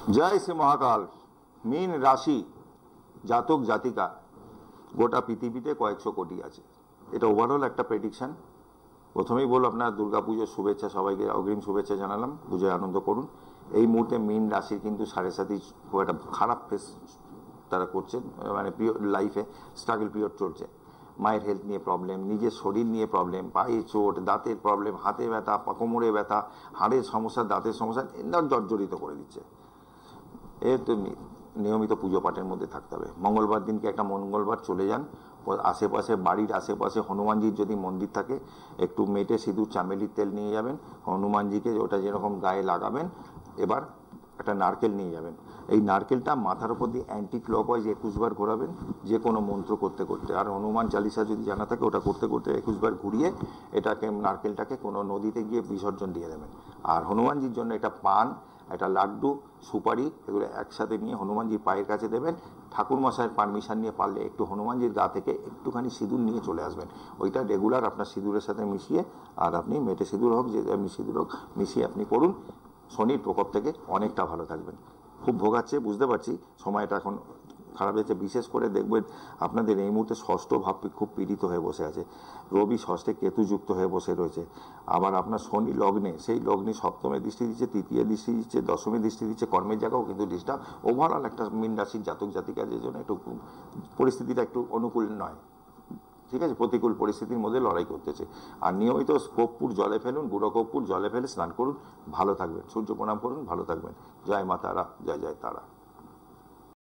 जय श्री महाकाल। मीन राशि জাতক জাতিকা গোটা পৃথিবীতে কয়েকশো কোটি আছে। এটা ওভারঅল একটা প্রেডিকশন। প্রথমেই বল আপনার দুর্গাপুজোর শুভেচ্ছা, সবাইকে অগ্রিম শুভেচ্ছা জানালাম। পুজোয় আনন্দ করুন। এই মুহূর্তে মীন রাশির কিন্তু 7.5 খুব একটা খারাপ ফেস তারা করছেন, মানে লাইফে স্ট্রাগল পিরিয়ড চলছে। মায়ের হেলথ নিয়ে প্রবলেম, নিজের শরীর নিয়ে প্রবলেম, পায়ে চোট, দাঁতের প্রবলেম, হাতে ব্যথা, কোমরে ব্যথা, হাড়ের সমস্যা, দাঁতের সমস্যা জর্জরিত করে দিচ্ছে। এর তো নিয়মিত পুজো পাঠের মধ্যে থাকতে হবে। মঙ্গলবার দিনকে একটা মঙ্গলবার চলে যান, আশেপাশে বাড়ির আশেপাশে হনুমানজির যদি মন্দির থাকে একটু মেটে সিঁদুর চামেলির তেল নিয়ে যাবেন, হনুমানজিকে ওটা যেরকম গায়ে লাগাবেন। এবার একটা নারকেল নিয়ে যাবেন, এই নারকেলটা মাথার উপর দিয়ে অ্যান্টি ক্লকওয়াইজ 21 বার ঘোরাবেন, যে কোনো মন্ত্র করতে করতে। আর হনুমান চালিসা যদি জানা থাকে ওটা করতে করতে 21 বার ঘুরিয়ে এটাকে নারকেলটাকে কোনো নদীতে গিয়ে বিসর্জন দিয়ে দেবেন। আর হনুমানজির জন্য এটা পান, একটা লাড্ডু, সুপারি, এগুলো একসাথে নিয়ে হনুমানজির পায়ের কাছে দেবেন। ঠাকুরমশাইয়ের পারমিশন নিয়ে পারলে একটু হনুমানজির গা থেকে একটুখানি সিঁদুর নিয়ে চলে আসবেন। ওইটা রেগুলার আপনার সিঁদুরের সাথে মিশিয়ে, আর আপনি মেটে সিঁদুর হোক যে এমনি সিঁদুর হোক মিশিয়ে আপনি করুন। শনির প্রকোপ থেকে অনেকটা ভালো থাকবেন। খুব ভোগাচ্ছে বুঝতে পারছি, সময়টা এখন খারাপ হয়েছে। বিশেষ করে দেখবেন আপনাদের এই মুহূর্তে ষষ্ঠ ভাব খুব পীড়িত হয়ে বসে আছে। রবি ষষ্ঠে কেতুযুক্ত হয়ে বসে রয়েছে। আবার আপনার শনি লগ্নে, সেই লগ্নে সপ্তমে দৃষ্টি দিচ্ছে, তৃতীয় দৃষ্টি দিচ্ছে, দশমী দৃষ্টি দিচ্ছে, কর্মের জায়গাও কিন্তু ডিস্টার্ব। ওভারঅল একটা মীন রাশির জাতক জাতিকাদের জন্য একটু পরিস্থিতিটা একটু অনুকূল নয়। ঠিক আছে, প্রতিকূল পরিস্থিতির মধ্যে লড়াই করতেছে। আর নিয়মিত কর্পূর জলে ফেলুন, গুঁড়ো কর্পূর জলে ফেলে স্নান করুন, ভালো থাকবেন। সূর্য প্রণাম করুন, ভালো থাকবেন। জয় মা তারা, জয় জয় তারা।